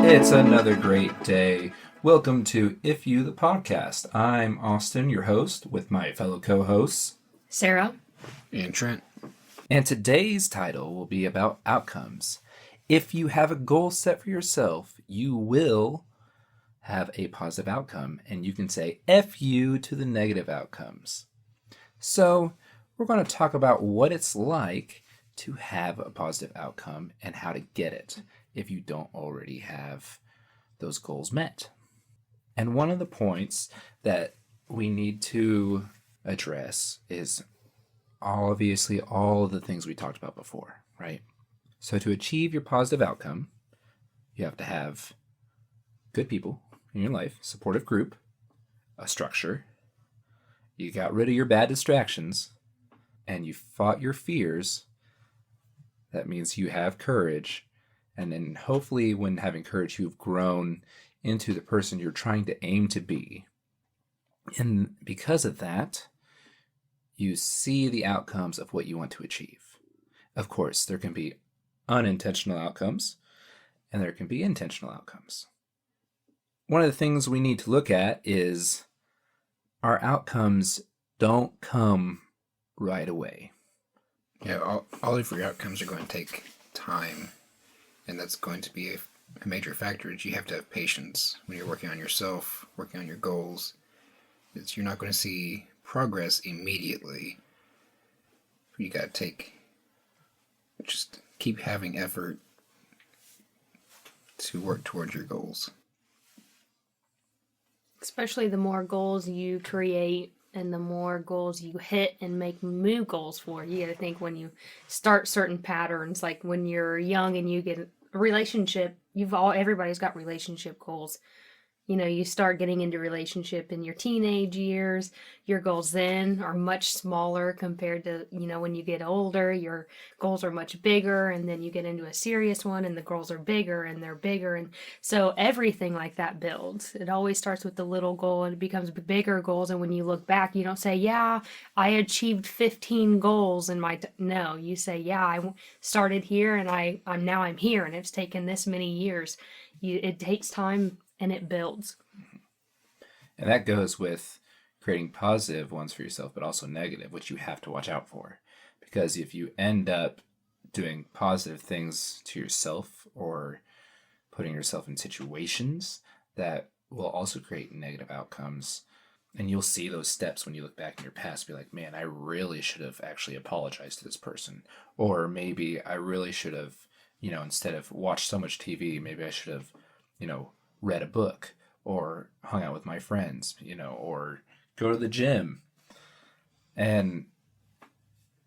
It's another great day. Welcome to iFU.podcast. I'm Austin, your host, with my fellow co-hosts, Sarah and Trent. And today's title will be about outcomes. If you have a goal set for yourself, you will have a positive outcome, and you can say F you to the negative outcomes. So we're going to talk about what it's like to have a positive outcome and how to get it if you don't already have those goals met. And one of the points that we need to address is obviously all of the things we talked about before, right? So to achieve your positive outcome, you have to have good people in your life, supportive group, a structure, you got rid of your bad distractions, and you fought your fears. That means you have courage. And then hopefully when having courage, you've grown into the person you're trying to aim to be. And because of that, you see the outcomes of what you want to achieve. Of course, there can be unintentional outcomes, and there can be intentional outcomes. One of the things we need to look at is our outcomes don't come right away. Yeah, all of your outcomes are going to take time. And that's going to be a major factor. Is you have to have patience when you're working on yourself, working on your goals. You're not going to see progress immediately. You got to just keep having effort to work towards your goals. Especially the more goals you create and the more goals you hit and make new goals for. You got to think when you start certain patterns, like when you're young and you get a relationship, everybody's got relationship goals. You know, you start getting into relationship in your teenage years, your goals then are much smaller compared to, when you get older, your goals are much bigger, and then you get into a serious one and the goals are bigger and they're bigger. And so everything like that builds. It always starts with the little goal and it becomes bigger goals. And when you look back, you don't say, yeah, I achieved 15 goals in my, no, you say, yeah, I started here and I'm here and it's taken this many years. It takes time. And it builds. And that goes with creating positive ones for yourself, but also negative, which you have to watch out for. Because if you end up doing positive things to yourself or putting yourself in situations that will also create negative outcomes, and you'll see those steps when you look back in your past, be like, man, I really should have actually apologized to this person. Or maybe I really should have, instead of watched so much TV, maybe I should have, read a book or hung out with my friends, or go to the gym. And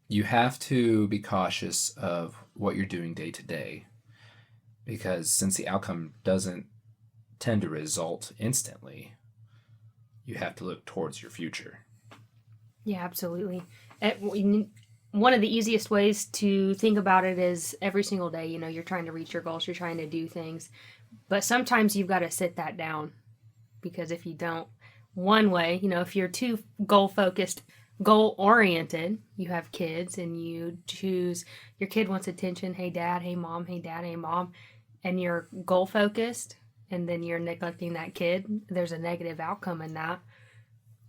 you have to be cautious of what you're doing day to day, because since the outcome doesn't tend to result instantly, you have to look towards your future. Yeah, absolutely. One of the easiest ways to think about it is every single day, you're trying to reach your goals, you're trying to do things. But sometimes you've got to sit that down, because if you don't, one way, if you're too goal-focused, goal-oriented, you have kids and you choose, your kid wants attention, hey dad, hey mom, hey dad, hey mom, and you're goal-focused, and then you're neglecting that kid, there's a negative outcome in that.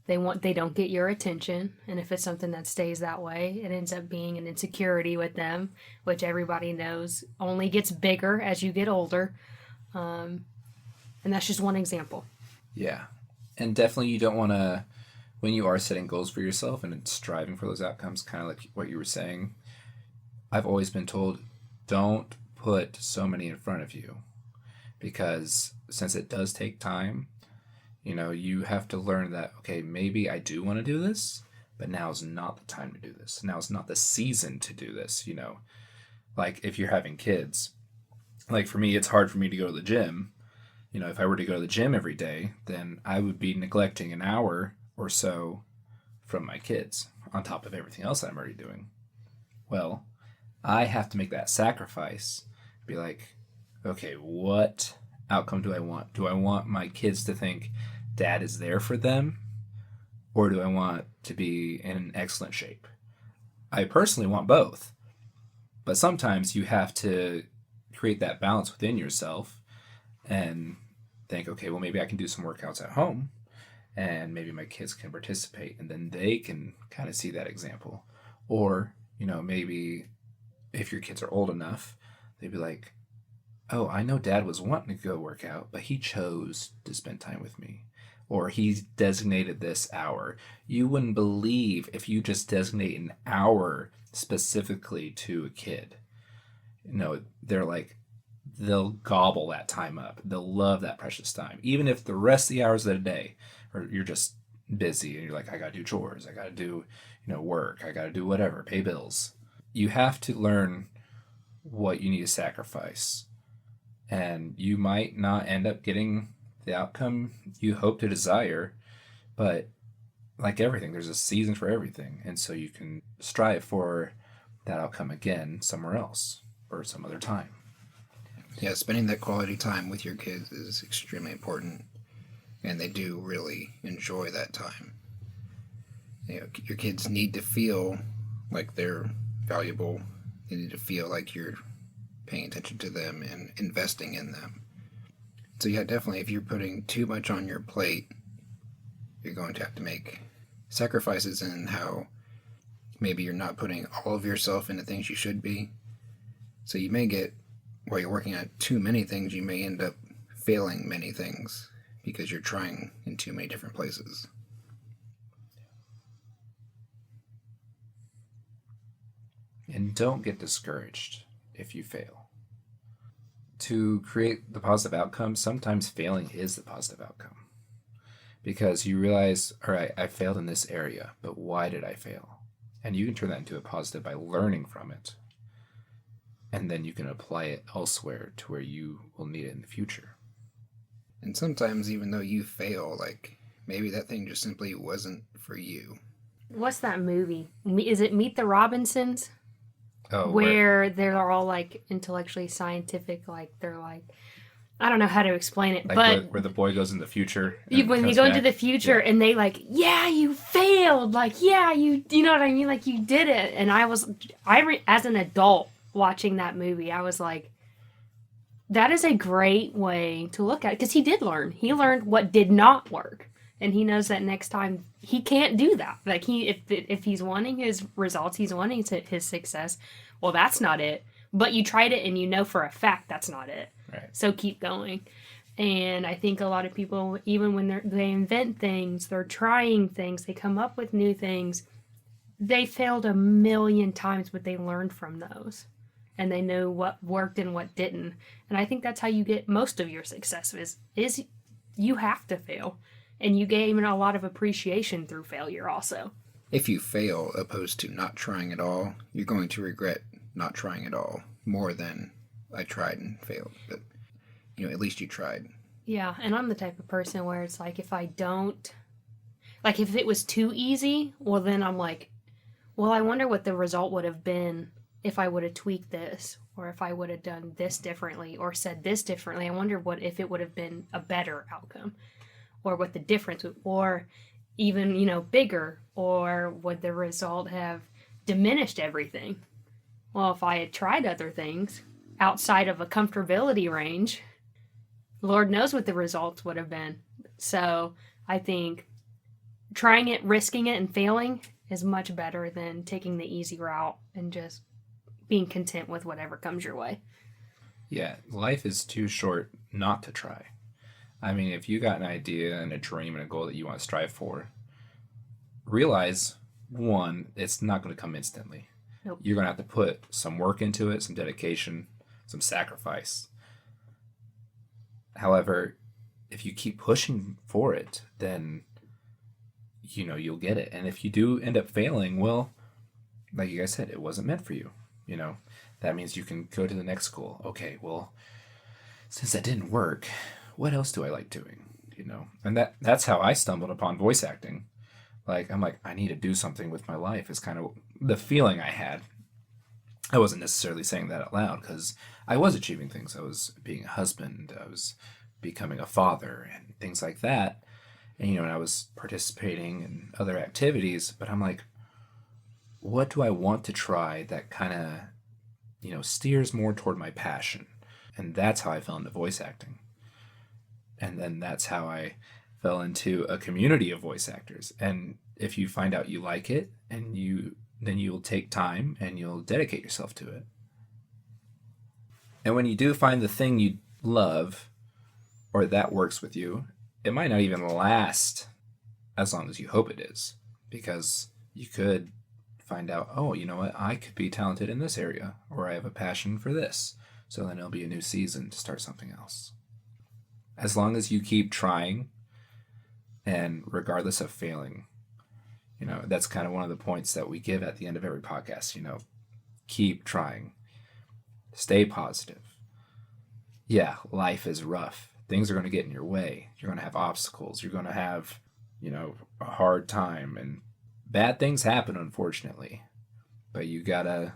They don't get your attention, and if it's something that stays that way, it ends up being an insecurity with them, which everybody knows only gets bigger as you get older. And that's just one example. Yeah. And definitely you don't want to, when you are setting goals for yourself and striving for those outcomes, kind of like what you were saying, I've always been told, don't put so many in front of you, because since it does take time, you have to learn that, okay, maybe I do want to do this, but now's not the time to do this. Now's not the season to do this, Like if you're having kids, like for me, it's hard for me to go to the gym. If I were to go to the gym every day, then I would be neglecting an hour or so from my kids on top of everything else I'm already doing. Well, I have to make that sacrifice. Be like, okay, what outcome do I want? Do I want my kids to think dad is there for them? Or do I want to be in excellent shape? I personally want both. But sometimes you have to create that balance within yourself. and think, okay, well, maybe I can do some workouts at home and maybe my kids can participate and then they can kind of see that example. Or, maybe if your kids are old enough, they'd be like, oh, I know dad was wanting to go work out, but he chose to spend time with me. Or he's designated this hour. You wouldn't believe if you just designate an hour specifically to a kid. They're like, they'll gobble that time up. They'll love that precious time. Even if the rest of the hours of the day, or you're just busy and you're like, I got to do chores. I got to do, work. I got to do whatever, pay bills. You have to learn what you need to sacrifice. And you might not end up getting the outcome you hope to desire, but like everything, there's a season for everything. And so you can strive for that outcome again somewhere else or some other time. Yeah, spending that quality time with your kids is extremely important, and they do really enjoy that time. Your kids need to feel like they're valuable. They need to feel like you're paying attention to them and investing in them. So yeah, definitely, if you're putting too much on your plate, you're going to have to make sacrifices in how maybe you're not putting all of yourself into things you should be. So you may get, while you're working at too many things, you may end up failing many things because you're trying in too many different places. And don't get discouraged if you fail. To create the positive outcome, sometimes failing is the positive outcome. Because you realize, all right, I failed in this area, but why did I fail? And you can turn that into a positive by learning from it. And then you can apply it elsewhere to where you will need it in the future. And sometimes even though you fail, like maybe that thing just simply wasn't for you. What's that movie? Is it Meet the Robinsons? Oh, where they're all like intellectually scientific, like they're like, I don't know how to explain it, like but where the boy goes in the future. When you go into the future and they like, yeah, you failed, like, yeah, you know what I mean, like you did it. And as an adult watching that movie, I was like, that is a great way to look at it, because he did learn. He learned what did not work. And he knows that next time he can't do that. Like if he's wanting his results, he's wanting his success. Well, that's not it. But you tried it and you know for a fact that's not it. Right. So keep going. And I think a lot of people, even when they invent things, they're trying things, they come up with new things. They failed a million times, but they learned from those. And they know what worked and what didn't. And I think that's how you get most of your success is you have to fail. And you gain a lot of appreciation through failure also. If you fail opposed to not trying at all, you're going to regret not trying at all more than I tried and failed. But, at least you tried. Yeah, and I'm the type of person where it's like if I don't, like if it was too easy, well then I'm like, well, I wonder what the result would have been if I would have tweaked this, or if I would have done this differently or said this differently. I wonder if it would have been a better outcome. Or what the difference would, or even, bigger, or would the result have diminished everything? Well, if I had tried other things outside of a comfortability range, Lord knows what the results would have been. So I think trying it, risking it, and failing is much better than taking the easy route and just being content with whatever comes your way. Yeah, life is too short not to try. I mean, if you got an idea and a dream and a goal that you want to strive for, realize, one, it's not going to come instantly. Nope. You're going to have to put some work into it, some dedication, some sacrifice. However, if you keep pushing for it, then, you'll get it. And if you do end up failing, well, like you guys said, it wasn't meant for you. That means you can go to the next goal. Okay, well, since that didn't work, what else do I like doing? And that's how I stumbled upon voice acting. I'm like, I need to do something with my life. It's kind of the feeling I had. I wasn't necessarily saying that out loud because I was achieving things. I was being a husband. I was becoming a father and things like that. And, and I was participating in other activities, but I'm like, what do I want to try that kind of, steers more toward my passion? And that's how I fell into voice acting. And then that's how I fell into a community of voice actors. And if you find out you like it, and then you'll take time and you'll dedicate yourself to it. And when you do find the thing you love or that works with you, it might not even last as long as you hope it is, because you could find out, oh, you know what, I could be talented in this area, or I have a passion for this. So then it'll be a new season to start something else. As long as you keep trying, and regardless of failing, that's kind of one of the points that we give at the end of every podcast, keep trying. Stay positive. Yeah, life is rough. Things are going to get in your way. You're going to have obstacles. You're going to have, a hard time. And bad things happen, unfortunately. But you got to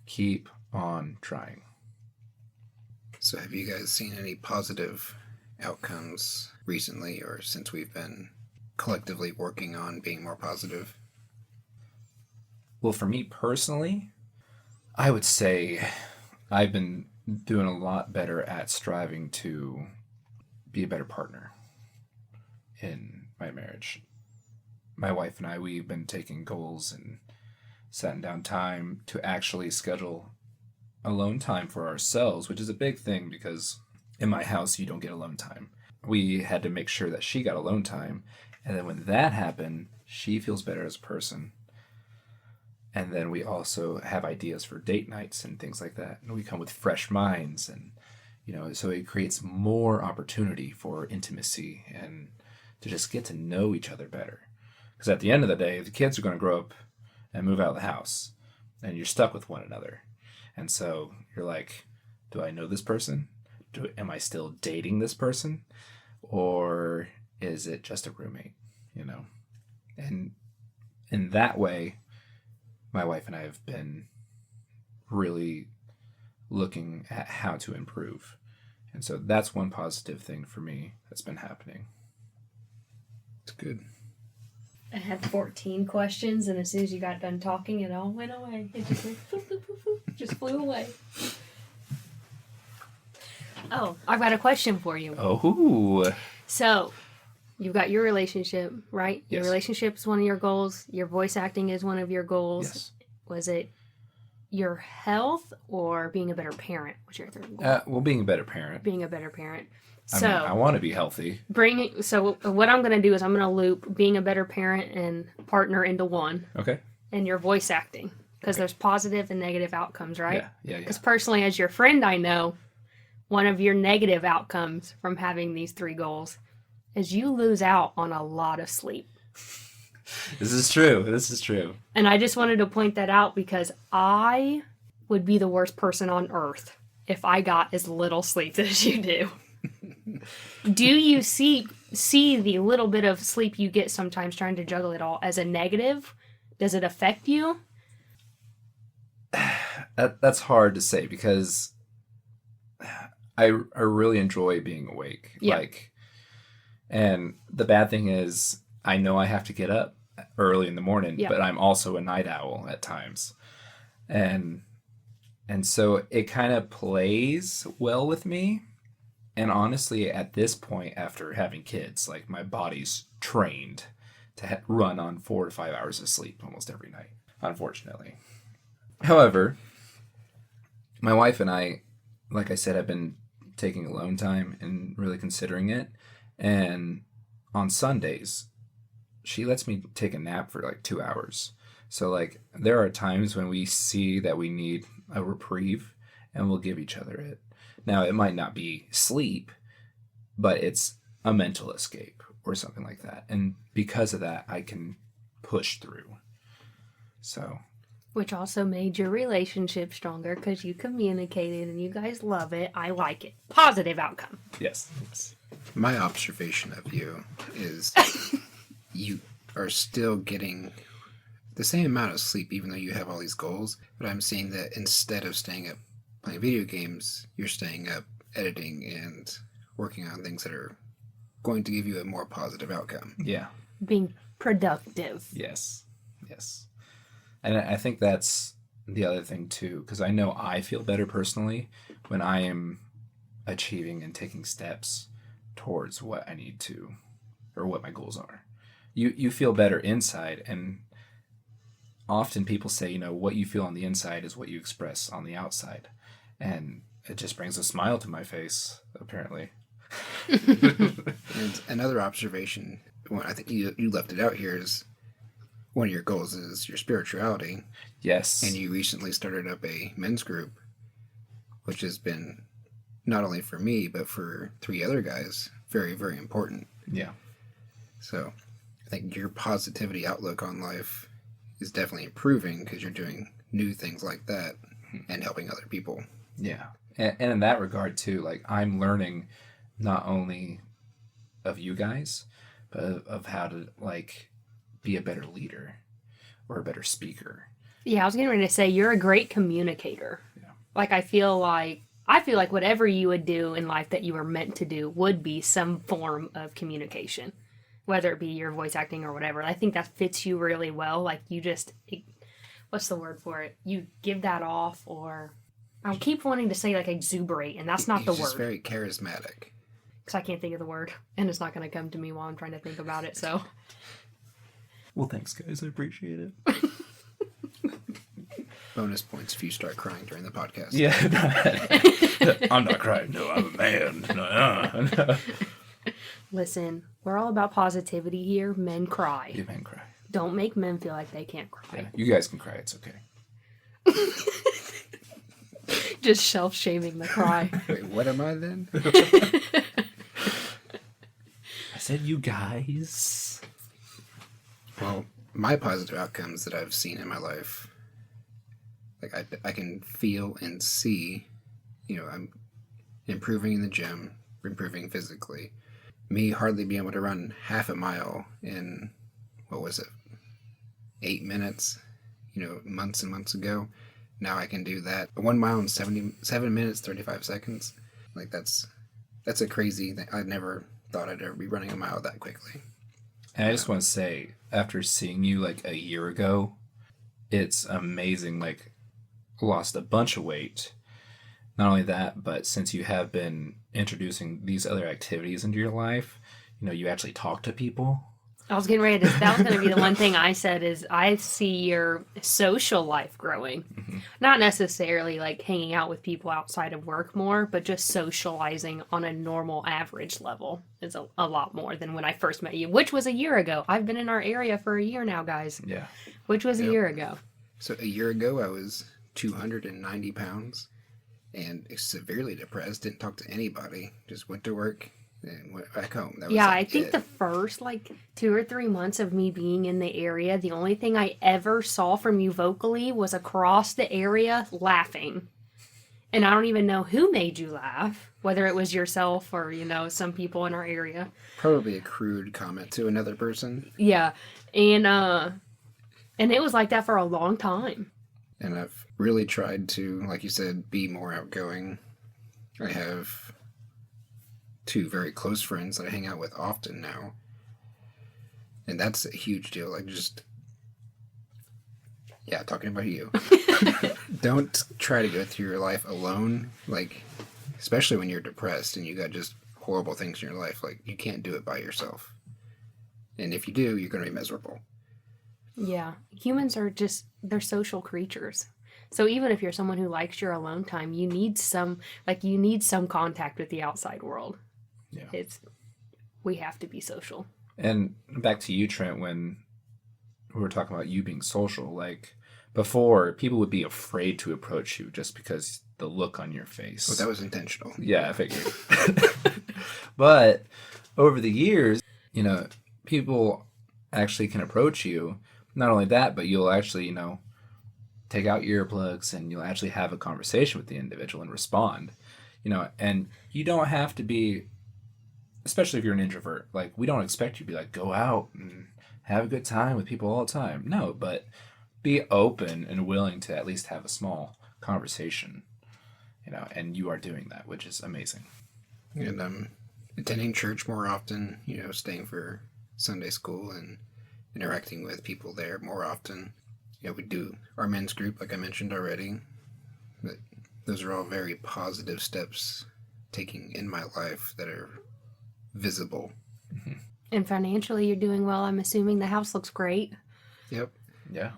keep on trying. So have you guys seen any positive outcomes recently, or since we've been collectively working on being more positive? Well, for me personally, I would say I've been doing a lot better at striving to be a better partner in my marriage. My wife and I, we've been taking goals and setting down time to actually schedule alone time for ourselves, which is a big thing because in my house, you don't get alone time. We had to make sure that she got alone time. And then when that happened, she feels better as a person. And then we also have ideas for date nights and things like that. And we come with fresh minds. And, so it creates more opportunity for intimacy and to just get to know each other better. Because at the end of the day, the kids are going to grow up and move out of the house. And you're stuck with one another. And so you're like, do I know this person? Am I still dating this person? Or is it just a roommate? And in that way, my wife and I have been really looking at how to improve. And so that's one positive thing for me that's been happening. It's good. I had 14 questions, and as soon as you got done talking, it all went away. It just went poof, poof, poof, poof, just flew away. Oh, I've got a question for you. Oh. So, you've got your relationship, right? Yes. Your relationship is one of your goals. Your voice acting is one of your goals. Yes. Was it your health or being a better parent? What's your third goal? Well, being a better parent. Being a better parent. I mean, I want to be healthy. So what I'm going to do is I'm going to loop being a better parent and partner into one. Okay. And your voice acting. Because there's positive and negative outcomes, right? Yeah. Because personally, as your friend, I know one of your negative outcomes from having these three goals is you lose out on a lot of sleep. This is true. And I just wanted to point that out because I would be the worst person on earth if I got as little sleep as you do. Do you see the little bit of sleep you get sometimes trying to juggle it all as a negative? Does it affect you? That's hard to say because I really enjoy being awake. Yeah. And the bad thing is I know I have to get up early in the morning, Yeah. but I'm also a night owl at times. And so it kind of plays well with me. And honestly, at this point, after having kids, my body's trained to run on 4 to 5 hours of sleep almost every night, unfortunately. However, my wife and I, like I said, have been taking alone time and really considering it. And on Sundays, she lets me take a nap for 2 hours. So there are times when we see that we need a reprieve and we'll give each other it. Now, it might not be sleep, but it's a mental escape or something like that. And because of that, I can push through. So. Which also made your relationship stronger because you communicated and you guys love it. I like it. Positive outcome. Yes. My observation of you is you are still getting the same amount of sleep even though you have all these goals. But I'm seeing that instead of staying up playing video games, you're staying up editing and working on things that are going to give you a more positive outcome. Yeah. Being productive. Yes. And I think that's the other thing too, because I know I feel better personally when I am achieving and taking steps towards what I need to, or what my goals are. You feel better inside, and often people say, what you feel on the inside is what you express on the outside. And it just brings a smile to my face, apparently. And another observation, I think you left it out here, is one of your goals is your spirituality. Yes. And you recently started up a men's group, which has been, not only for me, but for 3 other guys, very, very important. Yeah. So I think your positivity outlook on life is definitely improving because you're doing new things like that and helping other people. Yeah. And in that regard, too, like, I'm learning not only of you guys, but of how to, like, be a better leader or a better speaker. Yeah, I was getting ready to say, you're a great communicator. Yeah. Like, I feel like whatever you would do in life that you were meant to do would be some form of communication, whether it be your voice acting or whatever. I think that fits you really well. Like, you just, what's the word for it? You give that off, or I keep wanting to say, like, exuberate, and that's not the word. He's just very charismatic. Because I can't think of the word, and it's not going to come to me while I'm trying to think about it, so. Well, thanks, guys. I appreciate it. Bonus points if you start crying during the podcast. Yeah. I'm not crying. No, I'm a man. No. Listen, we're all about positivity here. Men cry. You men cry. Don't make men feel like they can't cry. Yeah, you guys can cry. It's okay. Just self-shaming the cry. Wait, what am I then? I said you guys. Well, my positive outcomes that I've seen in my life, like I can feel and see, I'm improving in the gym, improving physically. Me hardly being able to run half a mile in, 8 minutes, months and months ago. Now I can do that. 1 mile in 7 minutes, 35 seconds. Like, that's a crazy thing. I never thought I'd ever be running a mile that quickly. And I just want to say, after seeing you like a year ago, it's amazing. Like, lost a bunch of weight. Not only that, but since you have been introducing these other activities into your life, you actually talk to people. I was getting ready to, that was going to be the one thing I said, is I see your social life growing. Mm-hmm. Not necessarily like hanging out with people outside of work more, but just socializing on a normal average level is a lot more than when I first met you, which was a year ago. I've been in our area for a year now, guys. Yeah. Which was a year ago. So a year ago, I was 290 pounds and severely depressed, didn't talk to anybody, just went to work and went back home. That was I think the first 2 or 3 months of me being in the area, the only thing I ever saw from you vocally was across the area laughing. And I don't even know who made you laugh, whether it was yourself or, some people in our area. Probably a crude comment to another person. Yeah. And it was like that for a long time. And I've really tried to, like you said, be more outgoing. I have 2 very close friends that I hang out with often now. And that's a huge deal. Talking about you. Don't try to go through your life alone. Especially when you're depressed and you got just horrible things in your life. You can't do it by yourself. And if you do, you're going to be miserable. Yeah. Humans are they're social creatures. So even if you're someone who likes your alone time, you need some contact with the outside world. Yeah. We have to be social. And back to you, Trent, when we were talking about you being social, before, people would be afraid to approach you just because the look on your face. Well, that was intentional. Yeah, I figured. But over the years, people actually can approach you. Not only that, but you'll actually, take out earplugs and you'll actually have a conversation with the individual and respond. And you don't have to be, especially if you're an introvert, we don't expect you to be go out and have a good time with people all the time. No, but be open and willing to at least have a small conversation, and you are doing that, which is amazing. And attending church more often, staying for Sunday school and interacting with people there more often. We do our men's group, like I mentioned already. But those are all very positive steps taking in my life that are visible. And financially, you're doing well. I'm assuming the house looks great. Yep. Yeah.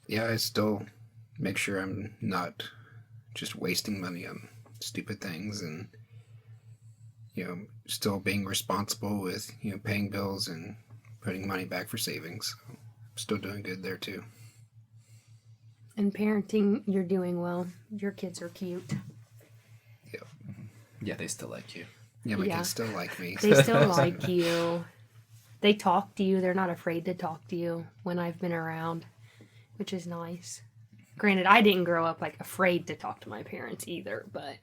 Yeah, I still make sure I'm not just wasting money on stupid things, and still being responsible with paying bills and putting money back for savings. So I'm still doing good there too. And parenting, you're doing well. Your kids are cute. Yep. Yeah, they still like you. Yeah, my Yeah. kids still like me. They still like you. They talk to you. They're not afraid to talk to you when I've been around, which is nice. Granted, I didn't grow up like afraid to talk to my parents either, but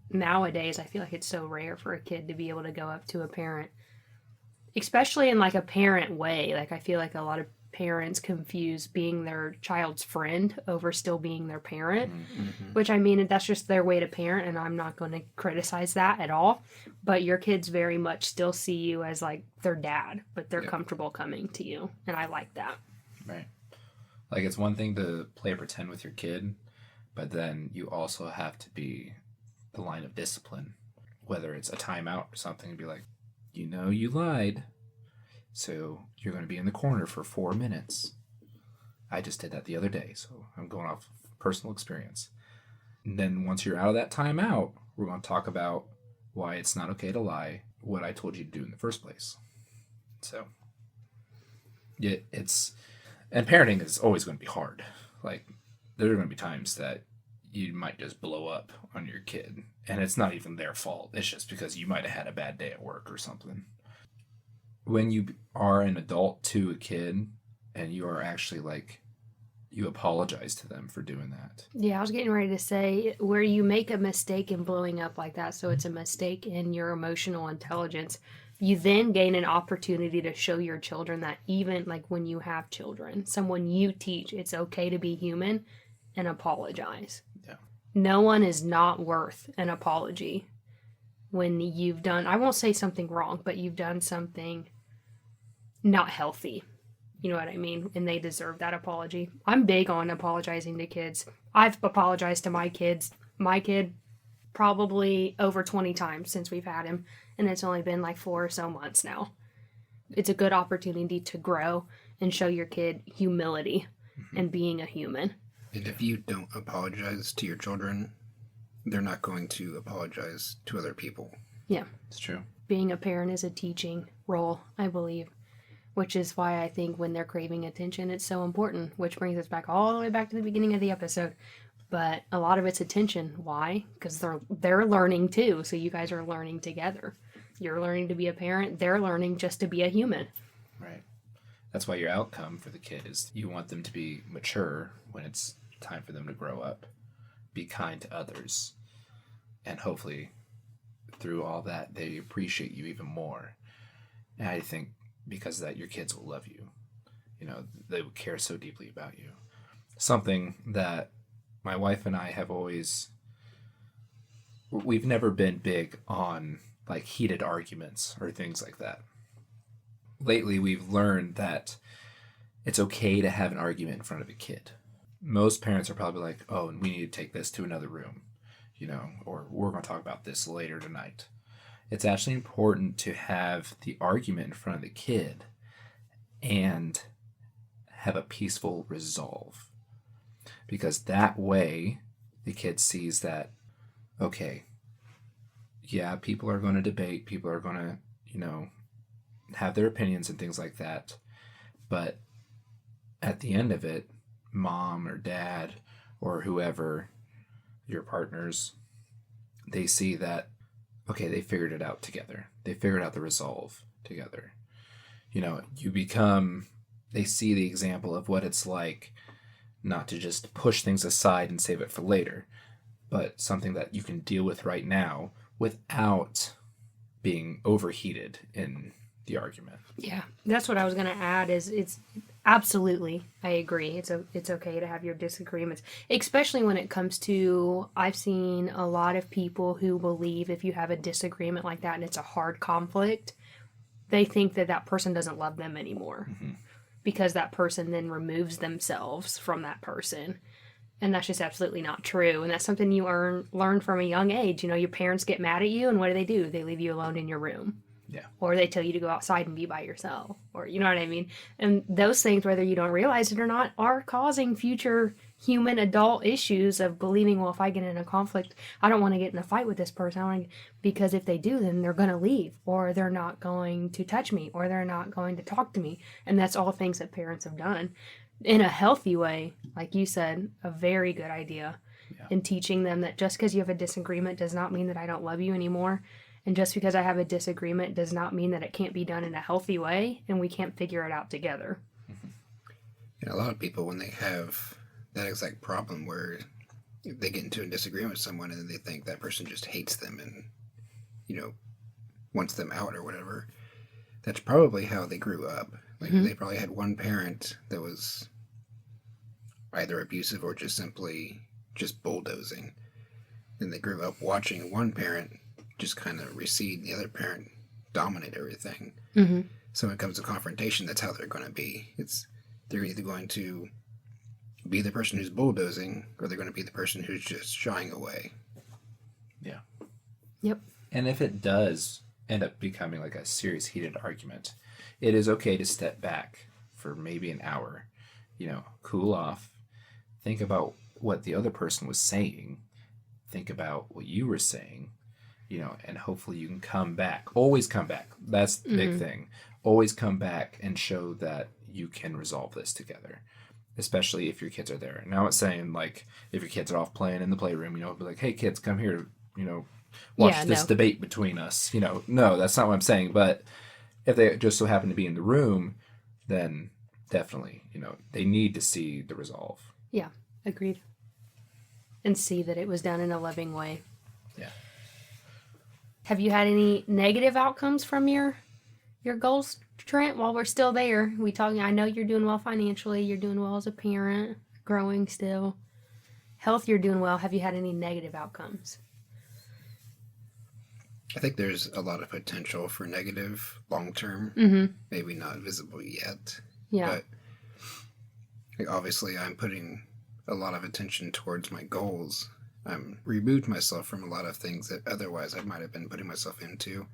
nowadays I feel like it's so rare for a kid to be able to go up to a parent, especially in like a parent way. Like I feel like a lot of parents confuse being their child's friend over still being their parent, which I mean, that's just their way to parent, and I'm not going to criticize that at all. But your kids very much still see you as like their dad, but they're comfortable coming to you, and I like that. Right. Like it's one thing to play pretend with your kid, but then you also have to be the line of discipline, whether it's a timeout or something, and be like, you lied. So you're going to be in the corner for 4 minutes. I just did that the other day, so I'm going off personal experience. And then once you're out of that timeout, we're going to talk about why it's not okay to lie, what I told you to do in the first place. So, yeah, and parenting is always going to be hard. Like, there are going to be times that you might just blow up on your kid, and it's not even their fault. It's just because you might have had a bad day at work or something. When you are an adult to a kid and you are actually like, you apologize to them for doing that. Yeah, I was getting ready to say, where you make a mistake in blowing up like that, so it's a mistake in your emotional intelligence, you then gain an opportunity to show your children that even like when you have children, someone you teach, it's okay to be human and apologize. Yeah. No one is not worth an apology when you've done, I won't say something wrong, but you've done something not healthy. You know what I mean? And they deserve that apology. I'm big on apologizing to kids. I've apologized to my kids. My kid probably over 20 times since we've had him, and it's only been like 4 or so months now. It's a good opportunity to grow and show your kid humility and being a human. And if you don't apologize to your children, they're not going to apologize to other people. Yeah. It's true. Being a parent is a teaching role, I believe, which is why I think when they're craving attention, it's so important, which brings us back all the way back to the beginning of the episode. But a lot of it's attention. Why? Because they're learning too, so you guys are learning together. You're learning to be a parent. They're learning just to be a human. Right. That's why your outcome for the kid is you want them to be mature when it's time for them to grow up, be kind to others, and hopefully through all that they appreciate you even more. And I think because of that, your kids will love you. They will care so deeply about you. Something that my wife and I have we've never been big on like heated arguments or things like that. Lately, we've learned that it's okay to have an argument in front of a kid. Most parents are probably like, oh, and we need to take this to another room, or we're going to talk about this later tonight. It's actually important to have the argument in front of the kid and have a peaceful resolve. Because that way, the kid sees that, okay, yeah, people are going to debate, people are going to, have their opinions and things like that. But at the end of it, mom or dad or whoever, your partners, they see that, okay, they figured it out together. They figured out the resolve together. They see the example of what it's like not to just push things aside and save it for later, but something that you can deal with right now without being overheated in the argument. Yeah, that's what I was going to add is it's absolutely, I agree. It's okay to have your disagreements, especially when it comes to, I've seen a lot of people who believe if you have a disagreement like that and it's a hard conflict, they think that person doesn't love them anymore because that person then removes themselves from that person. And that's just absolutely not true. And that's something you learn from a young age. You know, your parents get mad at you, and what do? They leave you alone in your room. Yeah. Or they tell you to go outside and be by yourself. Or, you know what I mean? And those things, whether you don't realize it or not, are causing future human adult issues of believing, well, if I get in a conflict, I don't want to get in a fight with this person. Because if they do, then they're going to leave. Or they're not going to touch me. Or they're not going to talk to me. And that's all things that parents have done. In a healthy way, like you said, a very good idea. Yeah. In teaching them that just because you have a disagreement does not mean that I don't love you anymore. And just because I have a disagreement does not mean that it can't be done in a healthy way and we can't figure it out together. And a lot of people, when they have that exact problem where they get into a disagreement with someone and they think that person just hates them and, you know, wants them out or whatever, that's probably how they grew up. Like, they probably had one parent that was either abusive or just simply just bulldozing. And they grew up watching one parent just kind of recede, the other parent dominate everything. So when it comes to confrontation, that's how they're going to be. They're either going to be the person who's bulldozing, or they're going to be the person who's just shying away. Yeah. Yep. And if it does end up becoming like a serious heated argument, it is okay to step back for maybe an hour, you know, cool off, think about what the other person was saying, think about what you were saying, you know, and hopefully you can come back. Always come back. That's the big thing. Always come back and show that you can resolve this together, especially if your kids are there. Now it's saying, like, if your kids are off playing in the playroom, you know, be like, hey, kids, come here, you know, watch this debate between us. You know, no, that's not what I'm saying. But if they just so happen to be in the room, then definitely, you know, they need to see the resolve. Yeah, agreed. And see that it was done in a loving way. Yeah. Have you had any negative outcomes from your goals, Trent? While we're still there, I know you're doing well financially, you're doing well as a parent, growing still. Health, you're doing well. Have you had any negative outcomes? I think there's a lot of potential for negative long-term, maybe not visible yet. Yeah. But like, obviously I'm putting a lot of attention towards my goals. I'm removed myself from a lot of things that otherwise I might have been putting myself into.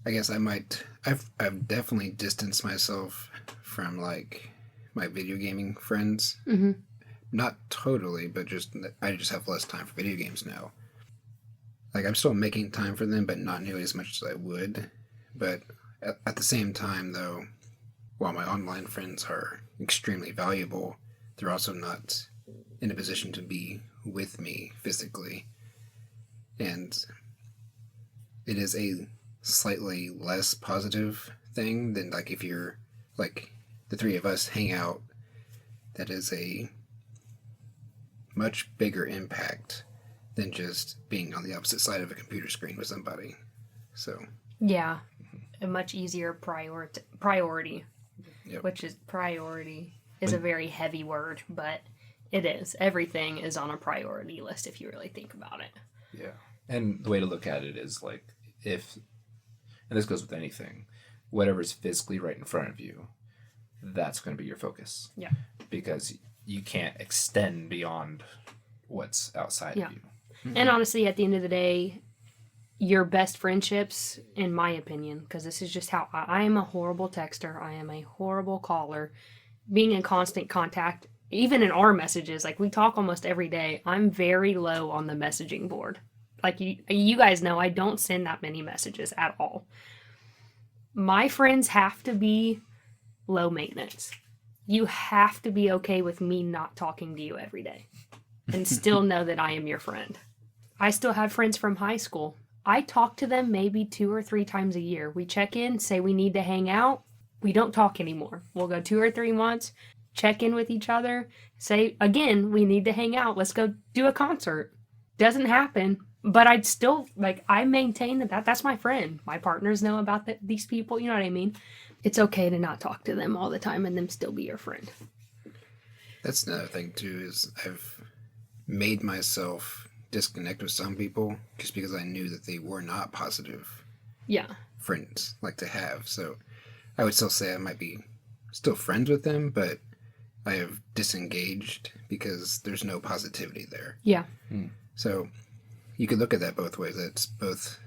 I guess I've definitely distanced myself from like my video gaming friends. Not totally, but I just have less time for video games now. Like, I'm still making time for them, but not nearly as much as I would. But at the same time, though, while my online friends are extremely valuable, they're also not in a position to be with me physically. And it is a slightly less positive thing than, like, if you're, like, the three of us hang out, that is a much bigger impact than just being on the opposite side of a computer screen with somebody. So yeah, a much easier priority. Yep. Which is priority is a very heavy word, but it is. Everything is on a priority list if you really think about it. Yeah. And the way to look at it is like, and this goes with anything, whatever's physically right in front of you, that's going to be your focus. Yeah. Because you can't extend beyond what's outside of you. And honestly, at the end of the day, your best friendships, in my opinion, because this is just how I am a horrible texter. I am a horrible caller. Being in constant contact, even in our messages, like we talk almost every day, I'm very low on the messaging board. Like you guys know, I don't send that many messages at all. My friends have to be low maintenance. You have to be okay with me not talking to you every day and still know that I am your friend. I still have friends from high school. I talk to them maybe 2 or 3 times a year. We check in, say we need to hang out. We don't talk anymore. We'll go 2 or 3 months, check in with each other, say, again, we need to hang out. Let's go do a concert. Doesn't happen, but I'd still, I maintain that's my friend. My partners know about these people, you know what I mean? It's okay to not talk to them all the time and them still be your friend. That's another thing, too, is I've made myself disconnect with some people just because I knew that they were not positive friends to have. So I would still say I might be still friends with them, but I have disengaged because there's no positivity there. Yeah. So you could look at that both ways. It's both,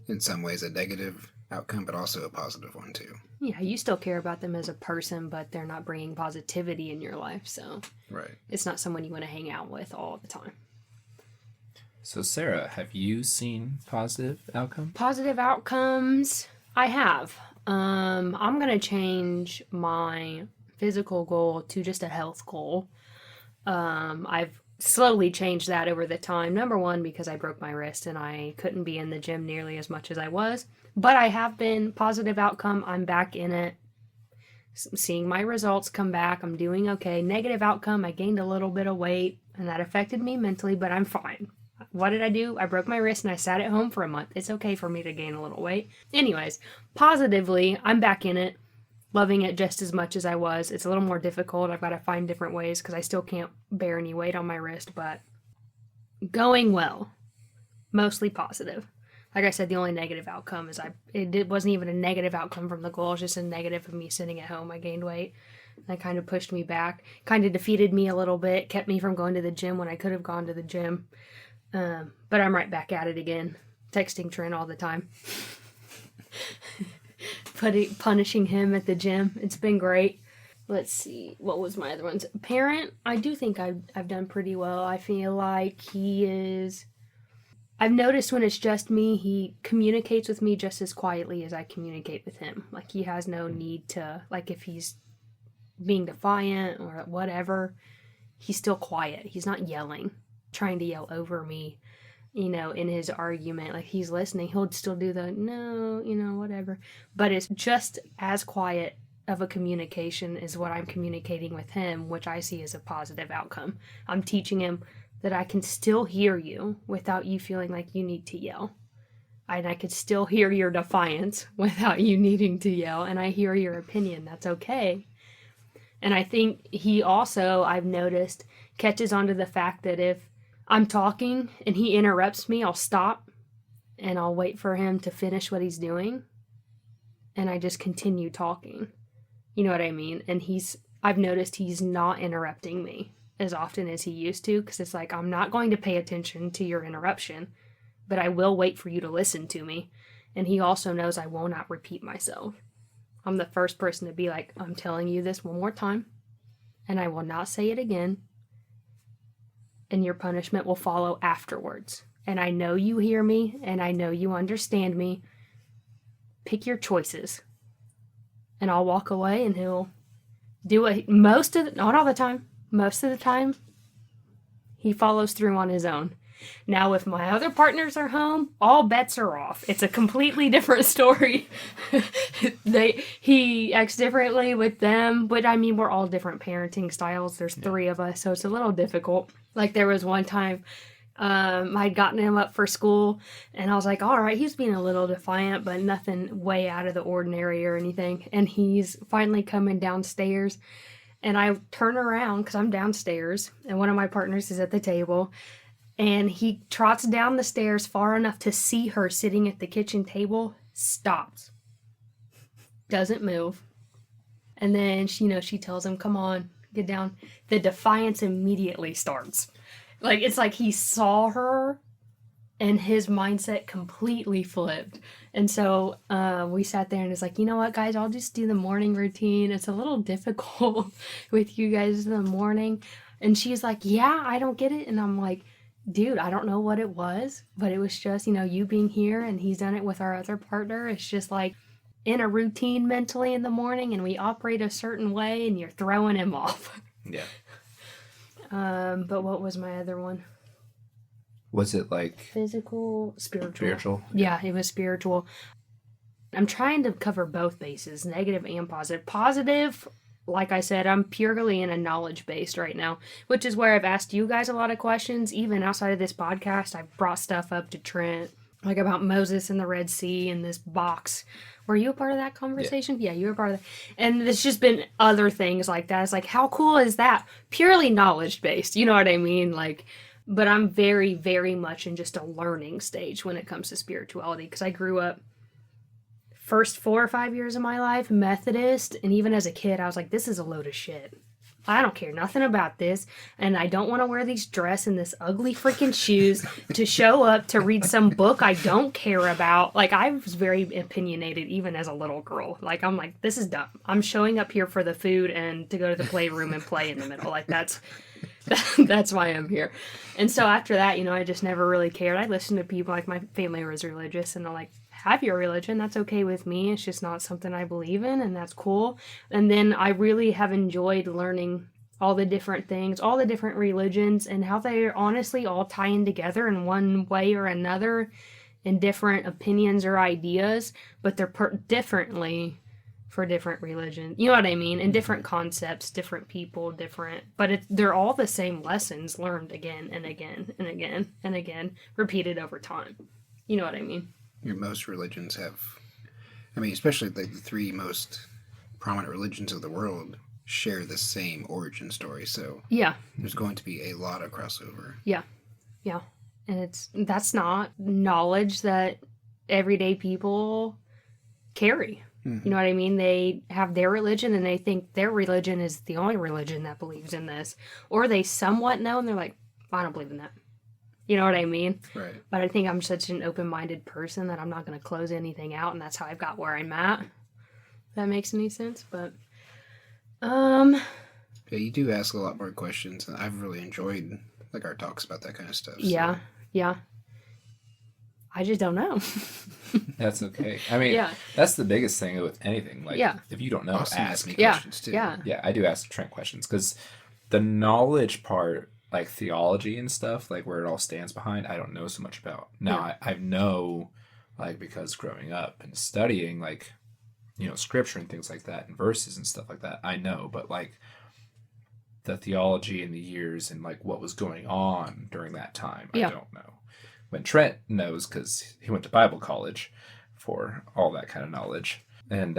in some ways, a negative outcome, but also a positive one, too. Yeah, you still care about them as a person, but they're not bringing positivity in your life, so Right. it's not someone you want to hang out with all the time. So, Sarah, have you seen positive outcomes? Positive outcomes, I have. I'm going to change my physical goal to just a health goal. I've slowly changed that over the time. Number one, because I broke my wrist and I couldn't be in the gym nearly as much as I was. But I have been positive outcome. I'm back in it. Seeing my results come back. I'm doing okay. Negative outcome, I gained a little bit of weight and that affected me mentally, but I'm fine. What did I do? I broke my wrist and I sat at home for a month. It's okay for me to gain a little weight. Anyways, positively, I'm back in it. Loving it just as much as I was. It's a little more difficult. I've got to find different ways because I still can't bear any weight on my wrist, but going well. Mostly positive. Like I said, the only negative outcome is it wasn't even a negative outcome from the goal. It was just a negative of me sitting at home. I gained weight. That kind of pushed me back. Kind of defeated me a little bit. Kept me from going to the gym when I could have gone to the gym. But I'm right back at it again. Texting Trent all the time. Punishing him at the gym. It's been great. Let's see. What was my other ones? Parent, I do think I've done pretty well. I feel like he is... I've noticed when it's just me, he communicates with me just as quietly as I communicate with him. Like, he has no need to... Like, if he's being defiant or whatever, he's still quiet. He's not yelling, trying to yell over me, in his argument. Like, he's listening. He'll still do the, no, whatever. But it's just as quiet of a communication as what I'm communicating with him, which I see as a positive outcome. I'm teaching him that I can still hear you without you feeling like you need to yell. And I could still hear your defiance without you needing to yell. And I hear your opinion. That's okay. And I think he also, I've noticed, catches on to the fact that if I'm talking and he interrupts me, I'll stop and I'll wait for him to finish what he's doing. And I just continue talking. You know what I mean? And I've noticed he's not interrupting me as often as he used to, because it's like, I'm not going to pay attention to your interruption, but I will wait for you to listen to me. And he also knows I will not repeat myself. I'm the first person to be like, I'm telling you this one more time, and I will not say it again, and your punishment will follow afterwards. And I know you hear me, and I know you understand me. Pick your choices. And I'll walk away, and he'll do it not all the time, most of the time, he follows through on his own. Now, if my other partners are home, all bets are off. It's a completely different story. He acts differently with them, but I mean, we're all different parenting styles. There's 3 of us, so it's a little difficult. Like, there was one time I'd gotten him up for school, and I was like, all right, he's being a little defiant, but nothing way out of the ordinary or anything. And he's finally coming downstairs. And I turn around because I'm downstairs and one of my partners is at the table, and he trots down the stairs far enough to see her sitting at the kitchen table, stops, doesn't move. And then she tells him, come on, get down. The defiance immediately starts. Like, it's like he saw her and his mindset completely flipped. And so we sat there and it's like, you know what, guys, I'll just do the morning routine. It's a little difficult with you guys in the morning. And she's like, yeah, I don't get it. And I'm like, dude, I don't know what it was, but it was just, you being here, and he's done it with our other partner. It's just like in a routine mentally in the morning, and we operate a certain way, and you're throwing him off. Yeah. But what was my other one? Was it like physical, spiritual? Spiritual? Yeah, it was spiritual. I'm trying to cover both bases, negative and positive. Positive, like I said, I'm purely in a knowledge based right now, which is where I've asked you guys a lot of questions. Even outside of this podcast, I've brought stuff up to Trent, like about Moses and the Red Sea and this box. Were you a part of that conversation? Yeah, you were part of that. And it's just been other things like that. It's like, how cool is that? Purely knowledge based. You know what I mean? Like, but I'm very, very much in just a learning stage when it comes to spirituality, because I grew up first 4 or 5 years of my life Methodist, and even as a kid I was like, this is a load of shit. I don't care nothing about this, and I don't want to wear these dress and this ugly freaking shoes to show up to read some book I don't care about. Like, I was very opinionated even as a little girl. Like, I'm like, this is dumb. I'm showing up here for the food and to go to the playroom and play in the middle. Like, that's why I'm here. And so after that, I just never really cared. I listened to people, like my family was religious, and they're like, have your religion, that's okay with me. It's just not something I believe in, and that's cool. And then I really have enjoyed learning all the different things, all the different religions, and how they're honestly all tying together in one way or another in different opinions or ideas, but they're differently for different religions. You know what I mean? And different concepts, different people, but they're all the same lessons learned again and again and again and again, repeated over time. You know what I mean? Most religions have, especially the three most prominent religions of the world share the same origin story. So yeah, there's going to be a lot of crossover. Yeah. And that's not knowledge that everyday people carry. You know what I mean? They have their religion and they think their religion is the only religion that believes in this. Or they somewhat know and they're like, I don't believe in that. You know what I mean? Right. But I think I'm such an open-minded person that I'm not going to close anything out, and that's how I've got where I'm at. If that makes any sense, but yeah, you do ask a lot more questions, and I've really enjoyed our talks about that kind of stuff. Yeah. I just don't know. That's okay. That's the biggest thing with anything. Like, if you don't know, Austin ask asks me questions too. Yeah, I do ask Trent questions because the knowledge part, like theology and stuff, like where it all stands behind, I don't know so much about. Now, I know, like, because growing up and studying, like, scripture and things like that and verses and stuff like that, I know. But, like, the theology and the years and, like, what was going on during that time, I don't know. When Trent knows because he went to Bible college for all that kind of knowledge. And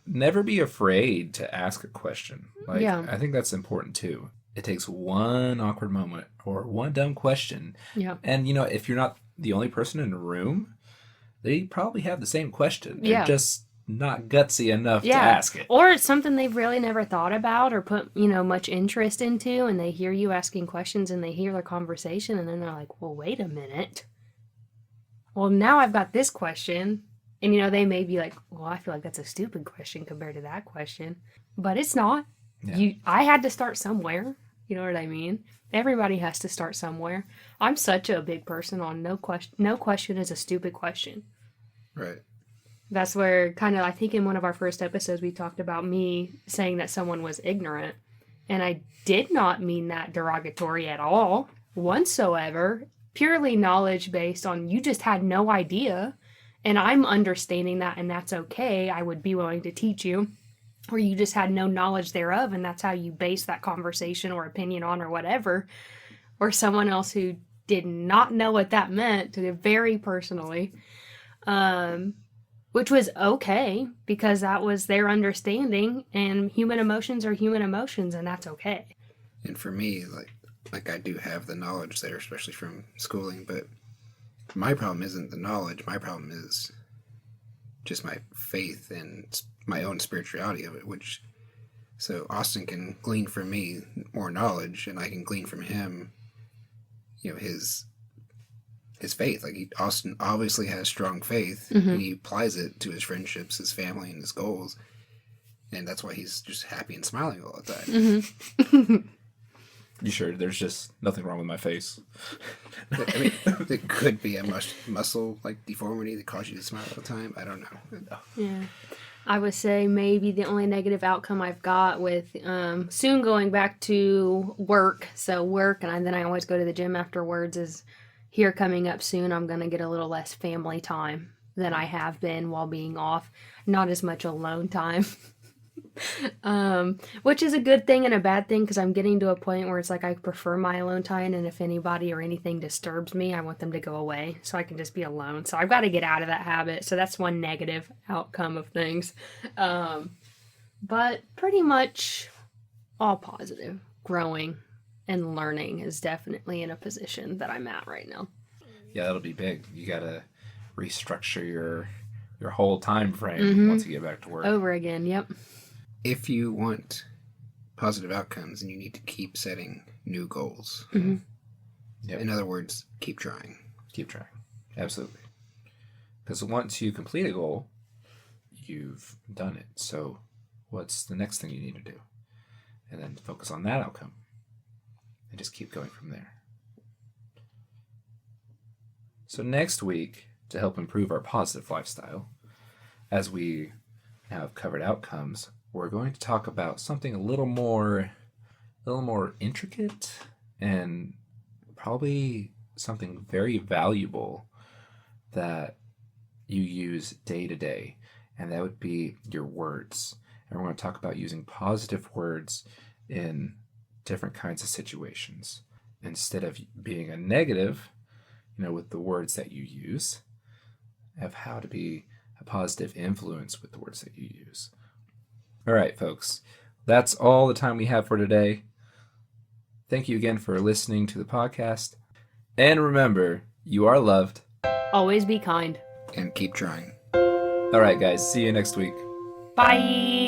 never be afraid to ask a question. Like, I think that's important too. It takes one awkward moment or one dumb question. Yeah. And, if you're not the only person in the room, they probably have the same question. They're just not gutsy enough to ask it. Or it's something they've really never thought about or put, much interest into, and they hear you asking questions and they hear their conversation, and then they're like, well, wait a minute. Well, now I've got this question. And, they may be like, well, I feel like that's a stupid question compared to that question. But it's not. Yeah. I had to start somewhere. You know what I mean? Everybody has to start somewhere. I'm such a big person on no question is a stupid question. Right. That's where kind of, I think in one of our first episodes, we talked about me saying that someone was ignorant. And I did not mean that derogatory at all, whatsoever. Purely knowledge based on you just had no idea. And I'm understanding that, and that's okay. I would be willing to teach you. Or you just had no knowledge thereof, and that's how you base that conversation or opinion on or whatever. Or someone else who did not know what that meant, took it very personally. Which was okay, because that was their understanding, and human emotions are human emotions, and that's okay. And for me, like I do have the knowledge there, especially from schooling, but my problem isn't the knowledge. My problem is just my faith and my own spirituality of it, so Austin can glean from me more knowledge, and I can glean from him, his faith. Like, Austin obviously has strong faith, and he applies it to his friendships, his family, and his goals, and that's why he's just happy and smiling all the time. You sure there's just nothing wrong with my face? There could be a muscle deformity that causes you to smile all the time. I don't know. Yeah. I would say maybe the only negative outcome I've got with soon going back to work. So work, and then I always go to the gym afterwards, is here coming up soon. I'm going to get a little less family time than I have been while being off. Not as much alone time. Which is a good thing and a bad thing, because I'm getting to a point where it's like I prefer my alone time, and if anybody or anything disturbs me, I want them to go away so I can just be alone. So I've got to get out of that habit. So that's one negative outcome of things. But pretty much all positive. Growing and learning is definitely in a position that I'm at right now. Yeah, that'll be big. You got to restructure your whole time frame once you get back to work. Over again, yep. If you want positive outcomes, then you need to keep setting new goals. Mm-hmm. Yep. In other words, keep trying. Keep trying. Absolutely. Because once you complete a goal, you've done it. So what's the next thing you need to do? And then focus on that outcome. And just keep going from there. So next week, to help improve our positive lifestyle, as we now have covered outcomes, we're going to talk about something a little more intricate and probably something very valuable that you use day to day, and that would be your words. And we're going to talk about using positive words in different kinds of situations instead of being a negative, with the words that you use, of how to be a positive influence with the words that you use. All right, folks, that's all the time we have for today. Thank you again for listening to the podcast. And remember, you are loved. Always be kind. And keep trying. All right, guys, see you next week. Bye.